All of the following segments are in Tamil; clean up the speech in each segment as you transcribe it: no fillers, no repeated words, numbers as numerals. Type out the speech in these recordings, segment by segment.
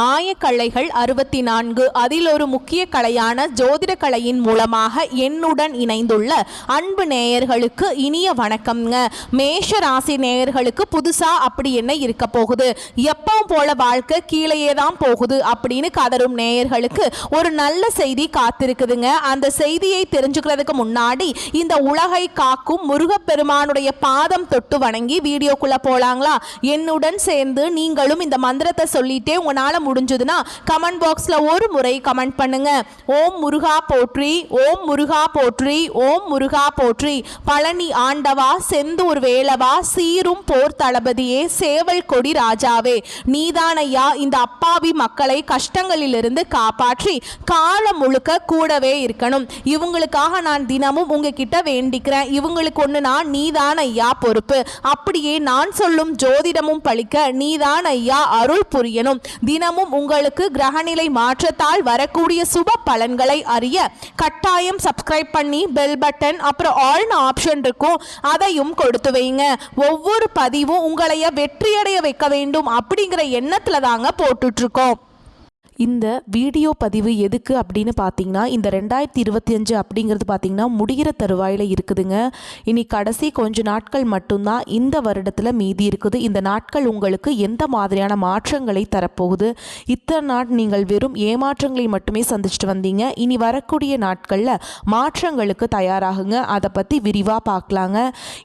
ஆயக்கலைகள் 64 அதில் ஒரு முக்கிய கலையான ஜோதிட கலையின் மூலமாக என்னுடன் இணைந்துள்ள அன்பு நேயர்களுக்கு இனிய வணக்கம்ங்க. மேஷ ராசி நேயர்களுக்கு புதுசா அப்படி என்ன இருக்க போகுது, எப்பவும் போல வாழ்க்கை கீழேயே தான் போகுது அப்படின்னு கதரும் நேயர்களுக்கு ஒரு நல்ல செய்தி காத்திருக்குதுங்க. அந்த செய்தியை தெரிஞ்சுக்கிறதுக்கு முன்னாடி இந்த உலகை காக்கும் முருகப்பெருமானுடைய பாதம் தொட்டு வணங்கி வீடியோக்குள்ள போலாங்களா? என்னுடன் சேர்ந்து நீங்களும் இந்த மந்திரத்தை சொல்லிட்டே உங்களால முடிஞ்சதுன்னா கமெண்ட் பாக்ஸ்ல ஒரு முறை கமெண்ட் பண்ணுங்க. ஓம் முருகா போற்றி, ஓம் முருகா போற்றி, ஓம் முருகா போற்றி. பழனி ஆண்டவா, செந்தூர் வேலவா, சீரும் போர் தளபதியே, சேவல் கொடி ராஜாவே, நீதானையா இந்த அப்பாவி மக்களை கஷ்டங்களிலிருந்து காப்பாற்றி காலம் முழுக்க கூடவே இருக்கணும். இவங்களுக்காக நான் தினமும் உங்ககிட்ட வேண்டிக்கிறேன். இவங்களுக்கு ஒண்ணுனா நீதான் ஐயா பொறுப்பு. அப்படியே நான் சொல்லும் ஜோதிடமும் பழிக்க நீதான் ஐயா அருள் புரியணும். தினமும் உங்களுக்கு கிரகநிலை மாற்றத்தால் வரக்கூடிய சுப பலன்களை அறிய கட்டாயம் சப்ஸ்கிரைப் பண்ணி பெல் பட்டன் அப்புறம் ஆல்னு ஆப்ஷன் இருக்கும், அதையும் கொடுத்து வைங்க. ஒவ்வொரு பதிவும் உங்களைய வெற்றியடைய வைக்க வேண்டும் அப்படிங்கிற எண்ணத்துல தாங்க போட்டுட்டு இருக்கோம். இந்த வீடியோ பதிவு எதுக்கு அப்படின்னு பார்த்தீங்கன்னா, இந்த 2025 அப்படிங்கிறது பார்த்தீங்கன்னா முடிகிற தருவாயில் இருக்குதுங்க. இனி கடைசி கொஞ்ச நாட்கள் மட்டும்தான் இந்த வருடத்தில் மீதி இருக்குது. இந்த நாட்கள் உங்களுக்கு எந்த மாதிரியான மாற்றங்களை தரப்போகுது? இத்தனை நாள் நீங்கள் வெறும் ஏமாற்றங்களை மட்டுமே சந்திச்சுட்டு வந்தீங்க. இனி வரக்கூடிய நாட்களில் மாற்றங்களுக்கு தயாராகுங்க. அதை பற்றி விரிவாக பார்க்கலாங்க.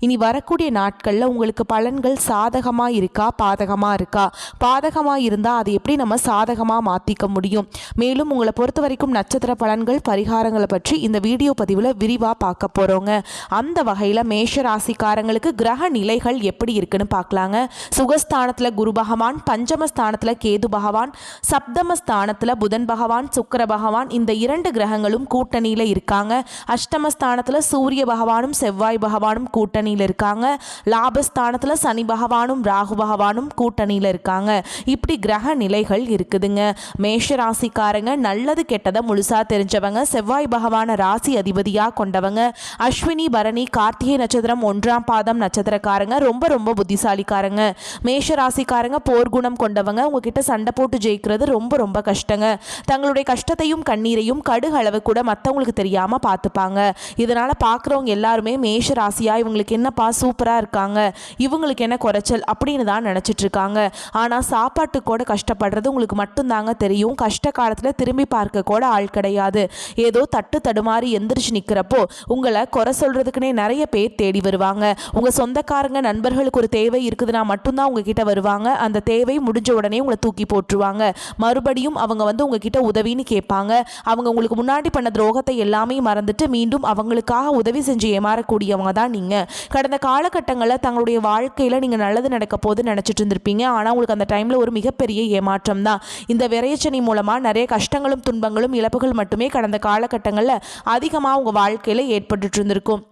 இனி வரக்கூடிய நாட்களில் உங்களுக்கு பலன்கள் சாதகமாக இருக்கா, பாதகமாக இருக்கா? பாதகமாக இருந்தால் அதை எப்படி நம்ம சாதகமாக மாற்றி முடியும். மேலும் உங்களை பொறுத்த வரைக்கும் நட்சத்திர பலன்கள் பரிகாரங்களை பற்றி இந்த வீடியோ பதிவில் விரிவாக பார்க்க போறோங்க. அந்த வகையில் மேஷ ராசிக்காரங்களுக்கு கிரக நிலைகள் எப்படி இருக்குன்னு பார்க்கலாங்க. சுகஸ்தானத்தில் குரு பகவான், பஞ்சமஸ்தானத்தில் கேது பகவான், சப்தமஸ்தானத்தில் புதன் பகவான், சுக்கிர பகவான், இந்த இரண்டு கிரகங்களும் கூட்டணியில் இருக்காங்க. அஷ்டமஸ்தானத்தில் சூரிய பகவானும் செவ்வாய் பகவானும் கூட்டணியில் இருக்காங்க. லாபஸ்தானத்தில் சனி பகவானும் ராகு பகவானும் கூட்டணியில் இருக்காங்க. இப்படி கிரக நிலைகள் இருக்குதுங்க. மேஷ ராசிக்காரங்க நல்லது கெட்டதை முழுசா தெரிஞ்சவங்க, செவ்வாய் பகவான ராசி அதிபதியா கொண்டவங்க. அஸ்வினி பரணி கார்த்திகை நட்சத்திரம் 1ஆம் பாதம் நட்சத்திரக்காரங்க ரொம்ப ரொம்ப புத்திசாலிக்காரங்க. மேஷ ராசிக்காரங்க போர்க்குணம் கொண்டவங்க. உங்ககிட்ட சண்டை போட்டு ஜெயிக்கிறது ரொம்ப ரொம்ப கஷ்டங்க. தங்களுடைய கஷ்டத்தையும் கண்ணீரையும் கடுகளவு கூட மற்றவங்களுக்கு தெரியாம பார்த்துப்பாங்க. இதனால பார்க்குறவங்க எல்லாருமே மேஷ ராசியா இவங்களுக்கு என்னப்பா சூப்பரா இருக்காங்க, இவங்களுக்கு என்ன குறைச்சல் அப்படின்னு தான் நினைச்சிட்டு இருக்காங்க. ஆனா சாப்பாட்டு கூட கஷ்டப்படுறது உங்களுக்கு மட்டும்தாங்க தெரியும். கஷ்ட காலத்தில் திரும்பி பார்க்க கூட ஆள் கிடையாது. ஏதோ தட்டு தடுமாறி எந்திரிச்சு நிற்கிறப்போ உங்களை குறை சொல்றதுக்குன்னே நிறைய பேர் தேடி வருவாங்க. உங்க சொந்தக்காரங்க நண்பர்களுக்கு ஒரு தேவை இருக்குதுன்னா மட்டும்தான் உங்ககிட்ட வருவாங்க. அந்த தேவை முடிஞ்ச உடனே உங்களை தூக்கி போட்டுருவாங்க. மறுபடியும் அவங்க உங்ககிட்ட உதவின்னு கேட்பாங்க. அவங்க உங்களுக்கு முன்னாடி பண்ண துரோகத்தை எல்லாமே மறந்துட்டு மீண்டும் அவங்களுக்காக உதவி செஞ்சு ஏமாறக்கூடியவங்க தான் நீங்க. கடந்த காலகட்டங்களில் தங்களுடைய வாழ்க்கையில நீங்க நல்லது நடக்க போது நினைச்சிட்டு இருந்திருப்பீங்க. ஆனா உங்களுக்கு அந்த டைம்ல ஒரு மிகப்பெரிய ஏமாற்றம் தான். இந்த விரையச்சனி மூலமா நிறைய கஷ்டங்களும் துன்பங்களும் இழப்புகள் மட்டுமே கடந்த காலகட்டங்களில் அதிகமாக உங்கள் வாழ்க்கையில் ஏற்பட்டு இருந்திருக்கும்.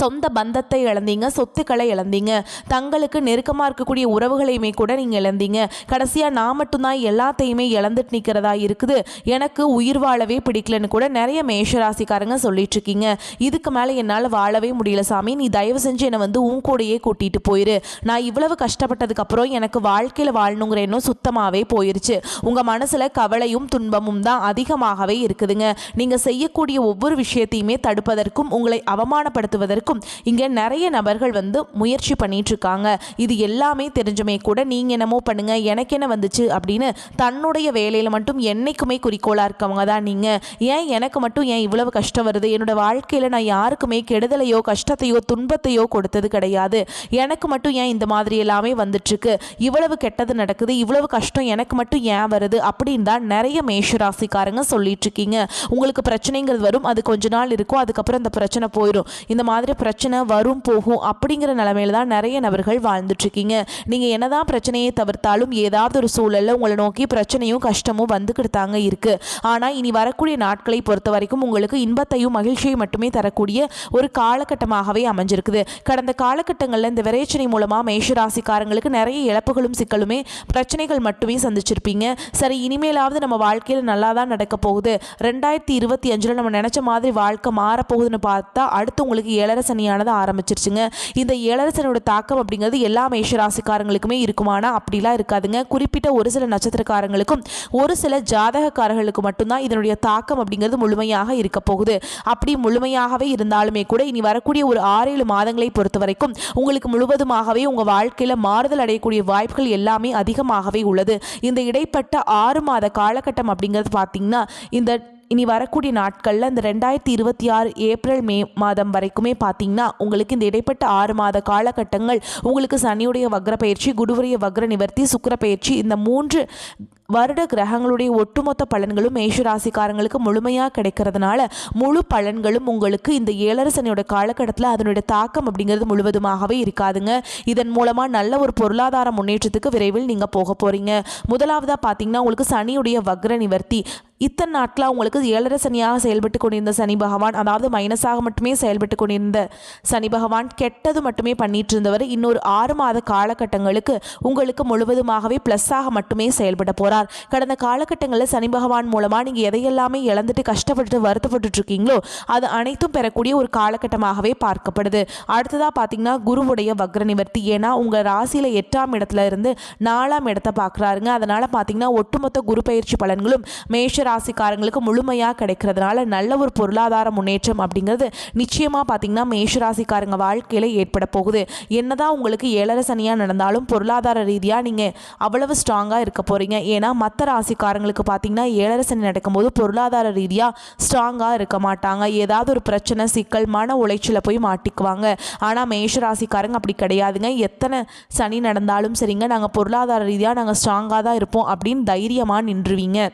சொந்த பந்தத்தை இழந்தீங்க, சொத்துக்களை இழந்தீங்க, தங்களுக்கு நெருக்கமாக இருக்கக்கூடிய உறவுகளையுமே கூட நீங்கள் இழந்தீங்க. கடைசியாக நான் மட்டும்தான் எல்லாத்தையுமே இழந்துட்டு நிற்கிறதா இருக்குது, எனக்கு உயிர் வாழவே பிடிக்கலன்னு கூட நிறைய மேஷராசிக்காரங்க சொல்லிட்டு இருக்கீங்க. இதுக்கு மேலே என்னால் வாழவே முடியல சாமி, நீ தயவு செஞ்சு என்னை உன் கூடையே கூட்டிகிட்டு போயிரு. நான் இவ்வளவு கஷ்டப்பட்டதுக்கப்புறம் எனக்கு வாழ்க்கையில் வாழணுங்கிற எண்ணம் சுத்தமாகவே போயிருச்சு. உங்கள் மனசில் கவலையும் துன்பமும் தான் அதிகமாகவே இருக்குதுங்க. நீங்கள் செய்யக்கூடிய ஒவ்வொரு விஷயத்தையுமே தடுப்பதற்கும் உங்களை அவமானப்படுத்துவதற்கும் இங்க நிறைய நபர்கள் முயற்சி பண்ணிட்டு இருக்காங்க. இது எல்லாமே தெரிஞ்சுமே கூட நீங்க என்னமோ பண்ணுங்க, எனக்கு என்ன வந்துச்சு அப்படின்னு தன்னுடைய வேலையில மட்டும் என்னைக்குமே குறிக்கோளா இருக்கவங்க தான் நீங்க. ஏன் எனக்கு மட்டும் ஏன் இவ்வளவு கஷ்டம் வருது, என்னோட வாழ்க்கையில நான் யாருக்குமே கெடுதலையோ கஷ்டத்தையோ துன்பத்தையோ கொடுத்தது கிடையாது, எனக்கு மட்டும் ஏன் இந்த மாதிரி எல்லாமே வந்துட்டு இருக்கு, இவ்வளவு கெட்டது நடக்குது, இவ்வளவு கஷ்டம் எனக்கு மட்டும் ஏன் வருது அப்படின்னு தான் நிறைய மேஷராசிக்காரங்க சொல்லிட்டு இருக்கீங்க. உங்களுக்கு பிரச்சனைங்கிறது வரும், அது கொஞ்ச நாள் இருக்கும், அதுக்கப்புறம் அந்த பிரச்சனை போயிடும். இந்த மாதிரி பிரச்சனை வரும் போகும் அப்படிங்கிற நிலைமையில தான் நிறைய நபர்கள் வாழ்ந்துட்டு இருக்கீங்க. நீங்க என்னதான் பிரச்சனையை தவிர்த்தாலும் ஏதாவது ஒரு சூழல்ல உங்களை நோக்கி பிரச்சனையும் கஷ்டமும் வந்துக்கிட்டு தாங்க இருக்கு. ஆனா இனி வரக்கூடிய நாட்களை பொறுத்த வரைக்கும் உங்களுக்கு இன்பத்தையும் மகிழ்ச்சியையும் மட்டுமே தரக்கூடிய ஒரு காலகட்டமாகவே அமைஞ்சிருக்குது. கடந்த காலகட்டங்களில் இந்த விரைச்சனை மூலமா மேஷராசிக்காரங்களுக்கு நிறைய இழப்புகளும் சிக்கலுமே பிரச்சனைகள் மட்டுமே சந்திச்சிருப்பீங்க. சரி, இனிமேலாவது நம்ம வாழ்க்கையில் நல்லா தான் நடக்க போகுது, 2025 நம்ம நினைச்ச மாதிரி வாழ்க்கை மாறப்போகுதுன்னு பார்த்தா அடுத்து உங்களுக்கு ஏழரை சனியானது ஆரம்பிச்சிருச்சுங்க. இந்த ஏழரை சனியோட தாக்கம் அப்படிங்கிறது எல்லா மேஷராசிக்காரங்களுக்குமே இருக்குமானா அப்படிலாம் இருக்காதுங்க. குறிப்பிட்ட ஒரு சில நட்சத்திரக்காரங்களுக்கும் ஒரு சில ஜாதகக்காரர்களுக்கு மட்டும்தான் இதனுடைய தாக்கம் அப்படிங்கிறது முழுமையாக இருக்க போகுது. அப்படி முழுமையாகவே இருந்தாலுமே கூட இனி வரக்கூடிய ஒரு 6-7 மாதங்களை பொறுத்த வரைக்கும் உங்களுக்கு முழுவதுமாகவே உங்க வாழ்க்கையில மாறுதல் அடையக்கூடிய வாய்ப்புகள் எல்லாமே அதிகமாகவே உள்ளது. இந்த இடைப்பட்ட 6 மாத காலகட்டம் அப்படிங்கிறது பார்த்தீங்கன்னா இந்த இனி வரக்கூடிய நாட்களில் இந்த 2026 ஏப்ரல் மே மாதம் வரைக்குமே பார்த்தீங்கன்னா உங்களுக்கு இந்த இடைப்பட்ட 6 மாத காலகட்டங்கள் உங்களுக்கு சனியுடைய வக்ர பயிற்சி, குருவுடைய வக்ர நிவர்த்தி, சுக்கிர பயிற்சி, இந்த 3 வருட கிரகங்களுடைய ஒட்டுமொத்த பலன்களும் மேஷராசிக்காரங்களுக்கு முழுமையாக கிடைக்கிறதுனால முழு பலன்களும் உங்களுக்கு இந்த ஏழரை சனியோட காலகட்டத்தில் அதனுடைய தாக்கம் அப்படிங்கிறது முழுவதுமாகவே இருக்காதுங்க. இதன் மூலமாக நல்ல ஒரு பொருளாதார முன்னேற்றத்துக்கு விரைவில் நீங்கள் போக போகிறீங்க. முதலாவதாக பார்த்தீங்கன்னா உங்களுக்கு சனியுடைய வக்ர நிவர்த்தி. இத்தனை நாட்களாக உங்களுக்கு ஏழரை சனியாக செயல்பட்டு கொண்டிருந்த சனி பகவான், அதாவது மைனஸாக மட்டுமே செயல்பட்டு கொண்டிருந்த சனி பகவான், கெட்டது மட்டுமே பண்ணிட்டு இருந்தவர் இன்னொரு 6 மாத காலகட்டங்களுக்கு உங்களுக்கு முழுவதுமாகவே ப்ளஸ்ஸாக மட்டுமே செயல்பட போகிறார். கடந்த காலகட்டங்களில் சனி பகவான் மூலமாக நீங்கள் எதையெல்லாமே இழந்துட்டு கஷ்டப்பட்டு வருத்தப்பட்டு இருக்கீங்களோ அது அனைத்தும் பெறக்கூடிய ஒரு காலகட்டமாகவே பார்க்கப்படுது. அடுத்ததாக பார்த்தீங்கன்னா குருவுடைய வக்ர நிவர்த்தி. ஏன்னா உங்கள் ராசியில் 8ஆம் இடத்துல இருந்து 4ஆம் இடத்தை பார்க்குறாருங்க. அதனால் பார்த்தீங்கன்னா ஒட்டுமொத்த குரு பயிற்சி பலன்களும் மேஷ ராசிக்காரங்களுக்கு முழுமையாக கிடைக்கிறதுனால நல்ல ஒரு பொருளாதார முன்னேற்றம் அப்படிங்கிறது நிச்சயமாக பார்த்தீங்கன்னா மேஷராசிக்காரங்க வாழ்க்கையில் ஏற்பட போகுது. என்னதான் உங்களுக்கு ஏழரை சனியாக நடந்தாலும் பொருளாதார ரீதியாக நீங்கள் அவ்வளவு ஸ்ட்ராங்காக இருக்க போகிறீங்க. ஏன்னா மற்ற ராசிக்காரங்களுக்கு பார்த்தீங்கன்னா ஏழரை சனி நடக்கும்போது பொருளாதார ரீதியாக ஸ்ட்ராங்காக இருக்க மாட்டாங்க. ஏதாவது ஒரு பிரச்சனை, சிக்கல், மன உளைச்சலை போய் மாட்டிக்குவாங்க. ஆனால் மேஷராசிக்காரங்க அப்படி கிடையாதுங்க. எத்தனை சனி நடந்தாலும் சரிங்க, நாங்கள் பொருளாதார ரீதியாக நாங்கள் ஸ்ட்ராங்காக தான் இருப்போம் அப்படின்னு தைரியமாக நின்றுவீங்க.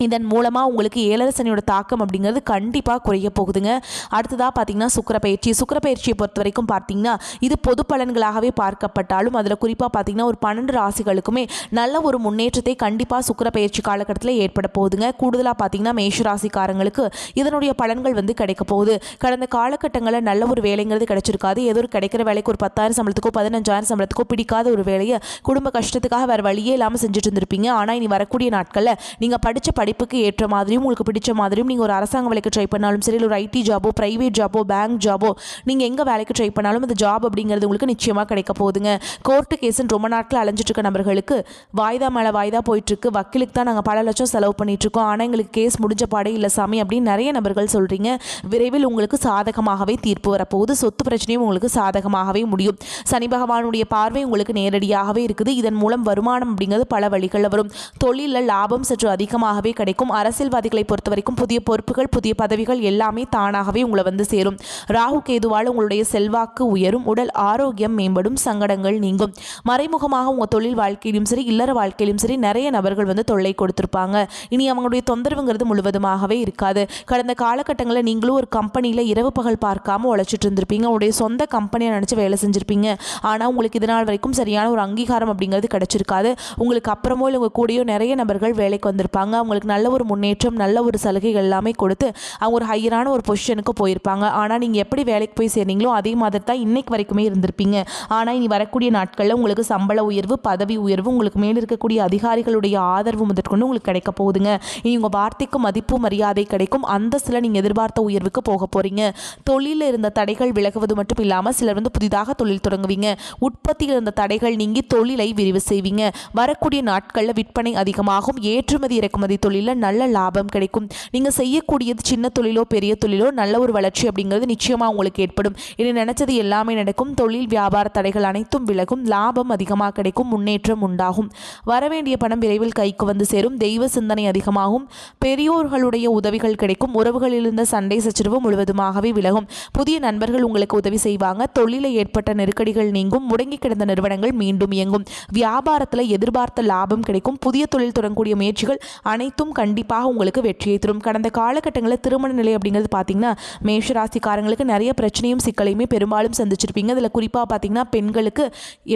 இதன் மூலமாக உங்களுக்கு ஏழரை சனியோட தாக்கம் அப்படிங்கிறது கண்டிப்பாக குறைய போகுதுங்க. அடுத்ததாக பார்த்தீங்கன்னா சுக்கிர பயிற்சி. சுக்கிர பயிற்சியை பொறுத்த வரைக்கும் பார்த்தீங்கன்னா இது பொது பலன்களாகவே பார்க்கப்பட்டாலும் அதில் குறிப்பாக பார்த்தீங்கன்னா ஒரு 12 ராசிகளுக்குமே நல்ல ஒரு முன்னேற்றத்தை கண்டிப்பாக சுக்கிர பயிற்சி காலகட்டத்தில் ஏற்பட போகுதுங்க. கூடுதலாக பார்த்தீங்கன்னா மேஷராசிக்காரங்களுக்கு இதனுடைய பலன்கள் கிடைக்க போகுது. கடந்த காலகட்டங்களில் நல்ல ஒரு வேலைங்கிறது கிடைச்சிருக்காது. ஏதோ ஒரு கிடைக்கிற வேலைக்கு ஒரு 10,000 சம்பளத்துக்கோ 15,000 சம்பளத்துக்கோ பிடிக்காத ஒரு வேலையை குடும்ப கஷ்டத்துக்காக வேறு வழியே இல்லாமல் செஞ்சுட்டு இருந்திருப்பீங்க. ஆனால் இனி வரக்கூடிய நாட்களில் நீங்கள் படித்த படிப்புக்கு ஏற்ற மாதிரியும் உங்களுக்கு பிடிச்ச மாதிரியும் நீங்கள் ஒரு அரசாங்க வேலைக்கு ட்ரை பண்ணாலும் சரி, ஒரு ஐடி ஜாபோ, பிரைவேட் ஜாபோ, பேங்க் ஜாபோ, நீங்கள் எங்கே வேலைக்கு ட்ரை பண்ணாலும் அந்த ஜாப் அப்படிங்கிறது உங்களுக்கு நிச்சயமாக கிடைக்க போகுதுங்க. கோர்ட்டு கேஸுன்னு ரொம்ப நாட்கள் அலைஞ்சிட்டு இருக்க நபர்களுக்கு வாய்தா மேலே வாய்தா போயிட்டுருக்கு. வக்கீலுக்கு தான் நாங்கள் பல லட்சம் செலவு பண்ணிகிட்ருக்கோம், ஆனால் எங்களுக்கு கேஸ் முடிஞ்ச பாடே இல்லை சாமி அப்படின்னு நிறைய நபர்கள் சொல்கிறீங்க. விரைவில் உங்களுக்கு சாதகமாகவே தீர்ப்பு வரப்போகுது. சொத்து பிரச்சனையும் உங்களுக்கு சாதகமாகவே முடியும். சனி பகவானுடைய பார்வை உங்களுக்கு நேரடியாகவே இருக்குது. இதன் மூலம் வருமானம் அப்படிங்கிறது பல வழிகளில் வரும். தொழிலில் லாபம் சற்று அதிகமாகவே கிடைக்கும். அரசியல்வாதிகளை பொறுத்த வரைக்கும் புதிய பொறுப்புகள், புதிய பதவிகள் எல்லாமே தானாகவே உங்களை சேரும். ராகு கேதுவால் உங்களுடைய செல்வாக்கு உயரும். உடல் ஆரோக்கியம் மேம்படும். சங்கடங்கள் நீங்கும். மறைமுகமாக உங்கள் தொழில் வாழ்க்கையிலும் சரி, இல்லற வாழ்க்கையிலும் சரி நிறைய நபர்கள் தொல்லை கொடுத்துருப்பாங்க. இனி அவங்களுடைய தொந்தரவுங்கிறது முழுவதுமாகவே இருக்காது. கடந்த காலகட்டங்களில் நீங்களும் ஒரு கம்பெனியில் இரவு பகல் பார்க்காம உழைச்சிட்டு இருந்திருப்பீங்க. உங்களுடைய சொந்த கம்பெனியை நினச்சி வேலை செஞ்சுருப்பீங்க. ஆனால் உங்களுக்கு இதனால் வரைக்கும் சரியான ஒரு அங்கீகாரம் அப்படிங்கிறது கிடைச்சிருக்காது. உங்களுக்கு அப்புறமோ இல்லை உங்கள் கூடயோ நிறைய நபர்கள் வேலைக்கு வந்திருப்பாங்க. அவங்களுக்கு நல்ல ஒரு முன்னேற்றம், நல்ல ஒரு சலுகைகள் எல்லாமே கொடுத்து அவங்க ஒரு ஹையரான ஒரு பொசிஷனுக்கு போயிருப்பாங்க. ஆனால் நீங்கள் எப்படி வேலைக்கு போய் சேர்ந்தீங்களோ அதே மாதிரி தான் இன்னைக்கு வரைக்குமே இருந்திருப்பீங்க. ஆனால் இனி வரக்கூடிய நாட்களில் உங்களுக்கு சம்பள உயர்வு, பதவி உயர்வு, உங்களுக்கு மேலே இருக்கக்கூடிய அதிகாரிகளுடைய ஆதரவு முதற்கொண்டு உங்களுக்கு கிடைக்க போகுதுங்க. இனி உங்கள் வார்த்தைக்கு மதிப்பு மரியாதை கிடைக்கும். அந்தஸ்தில் நீங்கள் எதிர்பார்த்த உயர்வுக்கு போக போகிறீங்க. தொழிலில் இருந்த தடைகள் விலகுவது மட்டும் இல்லாமல் சிலர் புதிதாக தொழில் தொடங்குவீங்க. உற்பத்தியில் இருந்த தடைகள் நீங்கி தொழிலை விரிவு செய்வீங்க. வரக்கூடிய நாட்களில் விற்பனை அதிகமாகும். ஏற்றுமதி இறக்குமதி தொழிலில் நல்ல லாபம் கிடைக்கும். நீங்கள் செய்யக்கூடியது சின்ன தொழிலோ பெரிய தொழிலோ நல்ல ஒரு வளர்ச்சி அப்படிங்கிறது நிச்சயமாக உங்களுக்கு ஏற்படும். இனி நினைச்சது எல்லாமே நடக்கும். தொழில் வியாபார தடைகள் அனைத்தும் விலகும். லாபம் அதிகமாக கிடைக்கும். முன்னேற்றம் உண்டாகும். வரவேண்டிய பணம் விரைவில் கைக்கு சேரும். தெய்வ சிந்தனை அதிகமாகும். பெரியோர்களுடைய உதவிகள் கிடைக்கும். உறவுகளில் இருந்த சண்டை சச்சரவு முழுவதுமாகவே விலகும். புதிய நண்பர்கள் உங்களுக்கு உதவி செய்வாங்க. தொழிலில் ஏற்பட்ட நெருக்கடிகள் நீங்கும். முடங்கி கிடந்த நிறுவனங்கள் மீண்டும் இயங்கும். வியாபாரத்தில் எதிர்பார்த்த லாபம் கிடைக்கும். புதிய தொழில் தொடங்கக்கூடிய முயற்சிகள் அனைத்தும் கண்டிப்பாக உங்களுக்கு வெற்றியை தரும். கடந்த காலகட்டங்களில் திருமண நிலை அப்படிங்கிறது பார்த்தீங்கன்னா மேஷராசிக்காரங்களுக்கு நிறைய பிரச்சனையும் சிக்கலையுமே பெரும்பாலும் சந்திச்சிருப்பீங்க. அதில் குறிப்பாக பார்த்தீங்கன்னா பெண்களுக்கு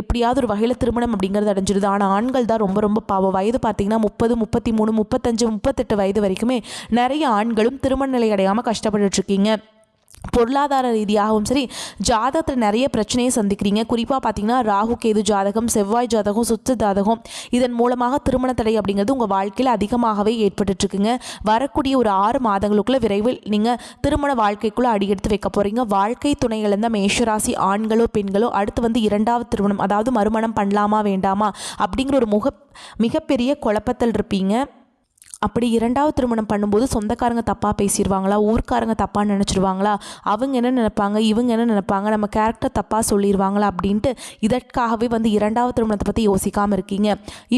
எப்படியாவது ஒரு வகையில் திருமணம் அப்படிங்கிறது அடைஞ்சிருது. ஆனால் ஆண்கள் தான் ரொம்ப ரொம்ப பாவம். வயது பார்த்தீங்கன்னா 30, 33, 35, 38 வயது வரைக்குமே நிறைய ஆண்களும் திருமண நிலை அடையாமல் கஷ்டப்பட்டுட்டு இருக்கீங்க. பொருளாதார ரீதியாகவும் சரி, ஜாதகத்தில் நிறைய பிரச்சனையை சந்திக்கிறீங்க. குறிப்பாக பார்த்தீங்கன்னா ராகு கேது ஜாதகம், செவ்வாய் ஜாதகம், சுத்த ஜாதகம், இதன் மூலமாக திருமண தடை அப்படிங்கிறது உங்கள் வாழ்க்கையில் அதிகமாகவே ஏற்பட்டுருக்குங்க. வரக்கூடிய ஒரு 6 மாதங்களுக்குள்ள விரைவில் நீங்கள் திருமண வாழ்க்கைக்குள்ளே அடியெடுத்து வைக்க போகிறீங்க. வாழ்க்கை துணை இழந்த மேஷராசி ஆண்களோ பெண்களோ அடுத்து 2வது திருமணம், அதாவது மறுமணம் பண்ணலாமா வேண்டாமா அப்படிங்கிற ஒரு மிகப்பெரிய குழப்பத்தில் இருப்பீங்க. அப்படி 2வது திருமணம் பண்ணும்போது சொந்தக்காரங்க தப்பாக பேசிடுவாங்களா, ஊர்க்காரங்க தப்பாக நினச்சிடுவாங்களா, அவங்க என்ன நினைப்பாங்க, இவங்க என்ன நினைப்பாங்க, நம்ம கேரக்டர் தப்பாக சொல்லிடுவாங்களா அப்படின்ட்டு இதற்காகவே 2வது திருமணத்தை பற்றி யோசிக்காமல் இருக்கீங்க.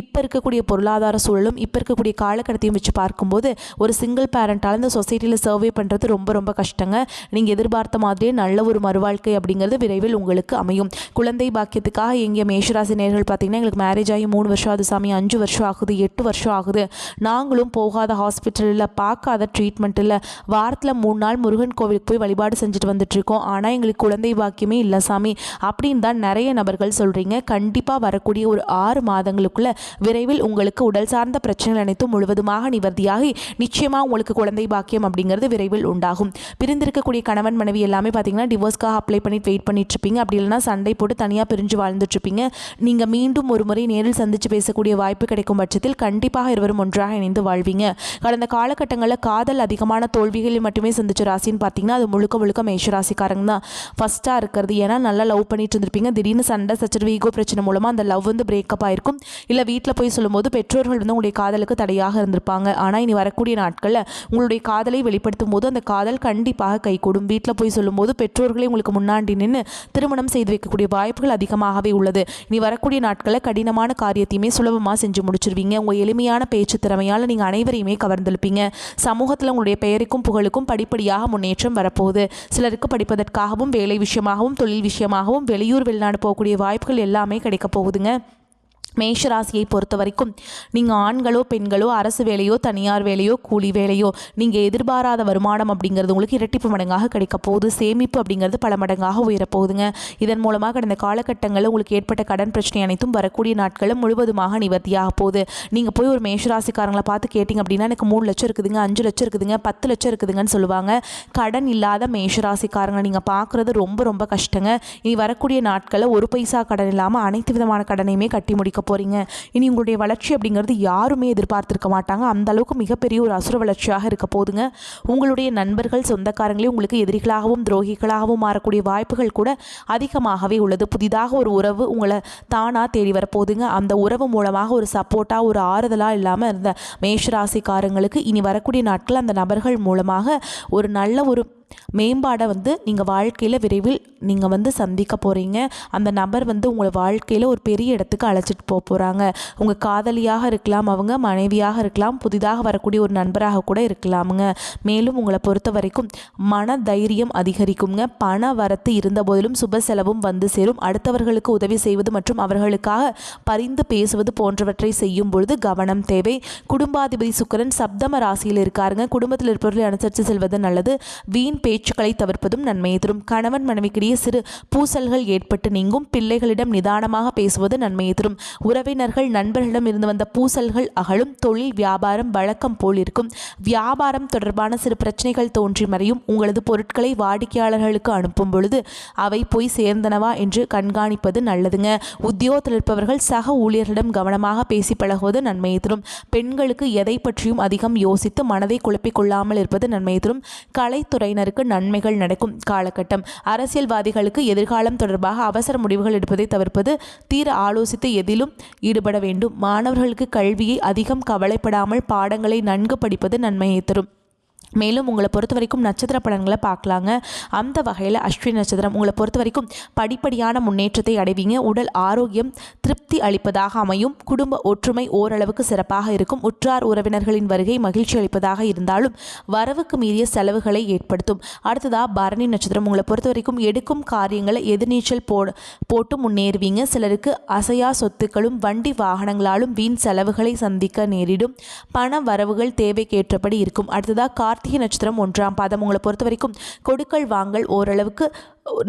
இப்போ இருக்கக்கூடிய பொருளாதார சூழலும் இப்போ இருக்கக்கூடிய காலகட்டத்தையும் வச்சு பார்க்கும்போது ஒரு சிங்கிள் பேரண்டால் இந்த சொசைட்டியில் சர்வே பண்ணுறது ரொம்ப ரொம்ப கஷ்டங்க. நீங்கள் எதிர்பார்த்த மாதிரியே நல்ல ஒரு மறுவாழ்க்கை அப்படிங்கிறது விரைவில் உங்களுக்கு அமையும். குழந்தை பாக்கியத்துக்காக எங்கள் மேஷராசி நேயர்கள் பார்த்தீங்கன்னா எங்களுக்கு மேரேஜ் ஆகி 3 வருஷம் ஆகுது சாமி, 5 வருஷம் ஆகுது, 8 வருஷம் ஆகுது, நாங்களும் போகாத ஹாஸ்பிட்டல் இல்லை, பார்க்காத ட்ரீட்மெண்ட் இல்லை, வாரத்தில் 3 நாள் முருகன் கோவிலுக்கு போய் வழிபாடு செஞ்சுட்டு வந்துட்டுருக்கோம், ஆனால் எங்களுக்கு குழந்தை பாக்கியமே இல்லை சாமி அப்படின்னு தான் நிறைய நபர்கள் சொல்கிறீங்க. கண்டிப்பாக வரக்கூடிய ஒரு 6 மாதங்களுக்குள்ள விரைவில் உங்களுக்கு உடல் சார்ந்த பிரச்சனைகள் அனைத்தும் முழுவதுமாக நிவர்த்தியாகி நிச்சயமாக உங்களுக்கு குழந்தை பாக்கியம் அப்படிங்கிறது விரைவில் உண்டாகும். பிரிந்திருக்கக்கூடிய கணவன் மனைவி எல்லாமே பார்த்தீங்கன்னா டிவோர்ஸ்க்காக அப்ளை பண்ணிட்டு வெயிட் பண்ணிட்டு இருப்பீங்க. அப்படி இல்லைனா சண்டை போட்டு தனியாக பிரிஞ்சு வாழ்ந்துட்டுருப்பீங்க. நீங்கள் மீண்டும் ஒரு முறை நேரில் சந்தித்து பேசக்கூடிய வாய்ப்பு கிடைக்கும் பட்சத்தில் கண்டிப்பாக இருவரும் ஒன்றாக இணைந்து வாழ்வீங்க. கடந்த காலகட்டங்களில் காதல் அதிகமான தோல்விகளில் மட்டுமே சந்திச்ச ராசின்னு பார்த்தீங்கன்னா அது முழுக்க மேஷராசிக்காரங்க தான் ஃபஸ்ட்டாக இருக்கிறது. ஏன்னா நல்லா லவ் பண்ணிட்டு இருந்திருப்பீங்க, திடீர்னு சண்டை சச்சரவு ஈகோ பிரச்சனை மூலமாக அந்த லவ் பிரேக்கப் ஆயிருக்கும். இல்லை வீட்டில் போய் சொல்லும்போது பெற்றோர்கள் உங்களுடைய காதலுக்கு தடையாக இருந்திருப்பாங்க. ஆனால் இனி வரக்கூடிய நாட்களில் உங்களுடைய காதலை வெளிப்படுத்தும் போது அந்த காதல் கண்டிப்பாக கைகூடும். வீட்டில் போய் சொல்லும்போது பெற்றோர்களே உங்களுக்கு முன்னாடி நின்று திருமணம் செய்து வைக்கக்கூடிய வாய்ப்புகள் அதிகமாகவே உள்ளது. இனி வரக்கூடிய நாட்களில் கடினமான காரியத்தையுமே சுலபமாக செஞ்சு முடிச்சிருவீங்க. உங்கள் எளிமையான பேச்சு திறமையால் நீங்கள் அனைவரையுமே கவர்ந்தெழுப்பீங்க. சமூகத்தில் உங்களுடைய பெயருக்கும் புகழுக்கும் படிப்படியாக முன்னேற்றம் வரப்போகுது. சிலருக்கு படிப்பதற்காகவும் வேலை விஷயமாகவும் தொழில் விஷயமாகவும் வெளியூர் வெளிநாடு போகக்கூடிய வாய்ப்புகள் எல்லாமே கிடைக்க போகுதுங்க. மேஷராசியை பொறுத்த வரைக்கும் நீங்கள் ஆண்களோ பெண்களோ அரசு வேலையோ தனியார் வேலையோ கூலி வேலையோ நீங்கள் எதிர்பாராத வருமானம் அப்படிங்கிறது உங்களுக்கு இரட்டிப்பு மடங்காக கிடைக்க போகுது. சேமிப்பு அப்படிங்கிறது பல மடங்காக உயரப்போகுதுங்க. இதன் மூலமாக கடந்த காலகட்டங்களில் உங்களுக்கு ஏற்பட்ட கடன் பிரச்சனை அனைத்தும் வரக்கூடிய நாட்களில் முழுவதுமாக நிவர்த்தியாக போகுது. நீங்கள் போய் ஒரு மேஷராசிக்காரங்களை பார்த்து கேட்டிங்க அப்படின்னா எனக்கு 3 லட்சம் இருக்குதுங்க, 5 லட்சம் இருக்குதுங்க, 10 லட்சம் இருக்குதுங்கன்னு சொல்லுவாங்க. கடன் இல்லாத மேஷராசிக்காரங்களை நீங்கள் பார்க்குறது ரொம்ப ரொம்ப கஷ்டங்க. இனி வரக்கூடிய நாட்களில் ஒரு பைசா கடன் இல்லாமல் அனைத்து விதமான கடனையுமே கட்டி முடிக்க போறீங்க. இனி உங்களுடைய வளர்ச்சி அப்படிங்கிறது யாருமே எதிர்பார்த்திருக்க மாட்டாங்க. அந்த அளவுக்கு மிகப்பெரிய ஒரு அசுர வளர்ச்சியாக இருக்க போதுங்க. உங்களுடைய நண்பர்கள் சொந்தக்காரங்களே உங்களுக்கு எதிரிகளாகவும் துரோகிகளாகவும் மாறக்கூடிய வாய்ப்புகள் கூட அதிகமாகவே உள்ளது. புதிதாக ஒரு உறவு உங்களை தானா தேடி வரப்போகுதுங்க. அந்த உறவு மூலமாக ஒரு சப்போர்ட்டாக ஒரு ஆறுதலாக இல்லாமல் இருந்த மேஷராசிக்காரங்களுக்கு இனி வரக்கூடிய நாட்கள் அந்த நபர்கள் மூலமாக ஒரு நல்ல ஒரு மேம்பாடை நீங்கள் வாழ்க்கையில் விரைவில் நீங்கள் சந்திக்க போகிறீங்க. அந்த நபர் உங்களை வாழ்க்கையில் ஒரு பெரிய இடத்துக்கு அழைச்சிட்டு போகிறாங்க. உங்கள் காதலியாக இருக்கலாம், அவங்க மனைவியாக இருக்கலாம், புதிதாக வரக்கூடிய ஒரு நண்பராக கூட இருக்கலாமுங்க. மேலும் உங்களை பொறுத்த வரைக்கும் மன தைரியம் அதிகரிக்குங்க. பண வரத்து இருந்த போதிலும் சுப செலவும் சேரும். அடுத்தவர்களுக்கு உதவி செய்வது மற்றும் அவர்களுக்காக பரிந்து பேசுவது போன்றவற்றை செய்யும் பொழுது கவனம் தேவை. குடும்பாதிபதி சுக்கிரன் சப்தம ராசியில் இருக்காருங்க. குடும்பத்தில் இருப்பவர்களை அனுசரித்து செல்வது நல்லது. வீண் பேச்சுக்களை தவிர்ப்பதும் நன்மையை தரும். கணவன் மனைவிக்கிடையே சிறு பூசல்கள் ஏற்பட்டு நீங்கும். பிள்ளைகளிடம் நிதானமாக பேசுவது நன்மையை தரும். உறவினர்கள் நண்பர்களிடம் இருந்து வந்த பூசல்கள் அகலும். தொழில் வியாபாரம் வழக்கம் போல் இருக்கும். வியாபாரம் தொடர்பான சிறு பிரச்சனைகள் தோன்றி மறையும். உங்களது பொருட்களை வாடிக்கையாளர்களுக்கு அனுப்பும் பொழுது அவை போய் சேர்ந்தனவா என்று கண்காணிப்பது நல்லதுங்க. உத்தியோகத்தில் இருப்பவர்கள் சக ஊழியர்களிடம் கவனமாக பேசி பழகுவது நன்மையை தரும். பெண்களுக்கு எதை பற்றியும் அதிகம் யோசித்து மனதை குழப்பிக் கொள்ளாமல் இருப்பது நன்மையை தரும். கலைத்துறையினருக்கு நன்மைகள் நடக்கும் காலகட்டம். அரசியல்வாதிகளுக்கு எதிர்காலம் தொடர்பாக அவசர முடிவுகள் எடுப்பதை தவிர்ப்பது, தீர ஆலோசித்து எதிலும் ஈடுபட வேண்டும். மாணவர்களுக்கு கல்வியை அதிகம் கவலைப்படாமல் பாடங்களை நன்கு படிப்பது நன்மையை தரும். மேலும் உங்களை பொறுத்த வரைக்கும் நட்சத்திர பலன்களை பார்க்கலாங்க. அந்த வகையில் அஸ்வினி நட்சத்திரம் உங்களை பொறுத்த வரைக்கும் படிப்படியான முன்னேற்றத்தை அடைவீங்க. உடல் ஆரோக்கியம் திருப்தி அளிப்பதாக அமையும். குடும்ப ஒற்றுமை ஓரளவுக்கு சிறப்பாக இருக்கும். உற்றார் உறவினர்களின் வருகை மகிழ்ச்சி அளிப்பதாக இருந்தாலும் வரவுக்கு மீறிய செலவுகளை ஏற்படுத்தும். அடுத்ததாக பரணி நட்சத்திரம் உங்களை பொறுத்த வரைக்கும் எடுக்கும் காரியங்களை எதிர்நீச்சல் போட்டு முன்னேறுவீங்க. சிலருக்கு அசையா சொத்துக்களும் வண்டி வாகனங்களாலும் வீண் செலவுகளை சந்திக்க நேரிடும். பண வரவுகள் தேவைக்கேற்றபடி இருக்கும். அடுத்ததாக கார்த்திகை நட்சத்திரம் 1ஆம் பாதம் உங்களை பொறுத்த வரைக்கும் கொடுக்கல் வாங்கல் ஓரளவுக்கு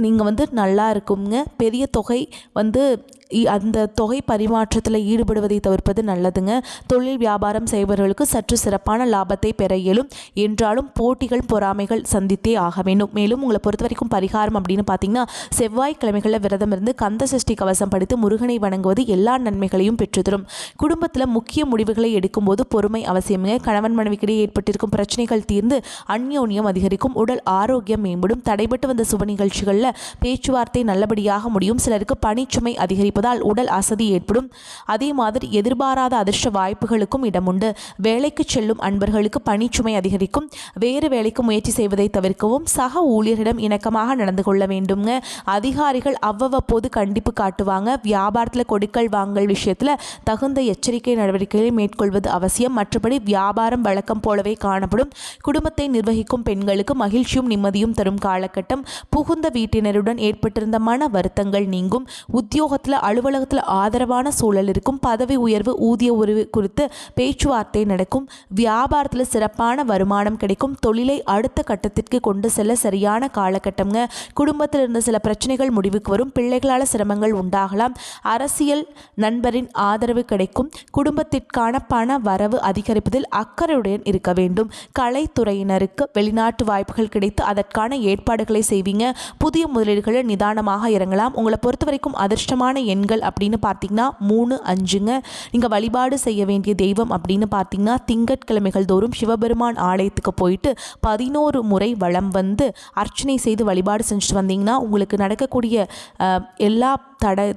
நீங்கள் வந்து நல்லா இருக்குங்க. பெரிய தொகை வந்து அந்த தொகை பரிமாற்றத்தில் ஈடுபடுவதை தவிர்ப்பது நல்லதுங்க. தொழில் வியாபாரம் செய்பவர்களுக்கு சற்று சிறப்பான லாபத்தை பெற இயலும். என்றாலும் போட்டிகள் பொறாமைகள் சந்தித்தே ஆக வேண்டும். மேலும் உங்களை பொறுத்த வரைக்கும் பரிகாரம் அப்படின்னு பார்த்தீங்கன்னா, செவ்வாய்க்கிழமைகளில் விரதம் இருந்து கந்த சஷ்டி கவசம் படித்து முருகனை வணங்குவது எல்லா நன்மைகளையும் பெற்றுத்தரும். குடும்பத்தில் முக்கிய முடிவுகளை எடுக்கும்போது பொறுமை அவசியமுங்க. கணவன் மனைவிக்கிடையே ஏற்பட்டிருக்கும் பிரச்சனைகள் தீர்ந்து அந்யோன்யம் அதிகரிக்கும். உடல் ஆரோக்கியம் மேம்படும். தடைபட்டு வந்த சுப நிகழ்ச்சிகளில் பேச்சுவார்த்தை நல்லபடியாக முடியும். சிலருக்கு பணிச்சுமை அதிகரிப்பதால் உடல் அசதி ஏற்படும். அதே மாதிரி எதிர்பாராத அதிர்ஷ்ட வாய்ப்புகளுக்கும் இடம் உண்டு. வேலைக்கு செல்லும் அன்பர்களுக்கு பணிச்சுமை அதிகரிக்கும். வேறு வேலைக்கு முயற்சி செய்வதை தவிர்க்கவும். சக ஊழியரிடம் இணக்கமாக நடந்து கொள்ள வேண்டுங்க. அதிகாரிகள் அவ்வப்போது கண்டிப்பு காட்டுவாங்க. வியாபாரத்தில் கொடுக்கல் வாங்கல் விஷயத்தில் தகுந்த எச்சரிக்கை நடவடிக்கைகளை மேற்கொள்வது அவசியம். மற்றபடி வியாபாரம் வழக்கம் போலவே காணப்படும். குடும்பத்தை நிர்வகிக்கும் பெண்களுக்கு மகிழ்ச்சியும் நிம்மதியும் தரும் காலகட்டம். புகுந்த வீட்டினருடன் ஏற்பட்டிருந்த மன வருத்தங்கள் நீங்கும். உத்தியோகத்தில் அலுவலகத்தில் ஆதரவான சூழல் இருக்கும். பதவி உயர்வு ஊதிய உயர்வு குறித்து பேச்சுவார்த்தை நடக்கும். வியாபாரத்தில் சிறப்பான வருமானம் கிடைக்கும். தொழிலை அடுத்த கட்டத்திற்கு கொண்டு செல்ல சரியான காலகட்டம்ங்க. குடும்பத்தில் இருந்த சில பிரச்சனைகள் முடிவுக்கு வரும். பிள்ளைகளால் சிரமங்கள் உண்டாகலாம். அரசியல் நண்பரின் ஆதரவு கிடைக்கும். குடும்பத்திற்கான பண வரவு அதிகரிப்பதில் அக்கறையுடன் இருக்க வேண்டும். கலைத்துறையினருக்கு வெளிநாட்டு வாய்ப்புகள் கிடைத்து அதற்கான ஏற்பாடுகளை செய்வீங்க. புதிய முதலீடுகளில் நிதானமாக இறங்கலாம். உங்களை பொறுத்த வரைக்கும் அதிர்ஷ்டமான எண்கள் அப்படின்னு பார்த்தீங்கன்னா 3, 5ங்க. நீங்கள் வழிபாடு செய்ய வேண்டிய தெய்வம் அப்படின்னு பார்த்தீங்கன்னா, திங்கட்கிழமைகள் தோறும் சிவபெருமான் ஆலயத்துக்கு போயிட்டு 11 முறை வலம் வந்து அர்ச்சனை செய்து வழிபாடு செஞ்சுட்டு வந்தீங்கன்னா உங்களுக்கு நடக்கக்கூடிய எல்லா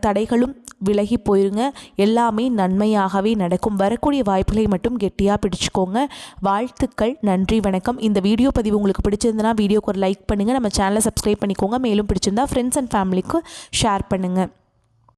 தடைகளும் விலகி போயிருங்க. எல்லாமே நன்மையாகவே நடக்கும். வரக்கூடிய வாய்ப்புகளை மட்டும் கெட்டியாக பிடிச்சிக்கோங்க. வாழ்த்துக்கள். நன்றி, வணக்கம். இந்த வீடியோ பதிவு உங்களுக்கு பிடிச்சிருந்தனா வீடியோக்கு ஒரு லைக் பண்ணுங்கள். நம்ம சேனலை சப்ஸ்கிரைப் பண்ணிக்கோங்க. மேலும் பிடிச்சிருந்தா ஃப்ரெண்ட்ஸ் அண்ட் ஃபேமிலிக்கு ஷேர் பண்ணுங்கள்.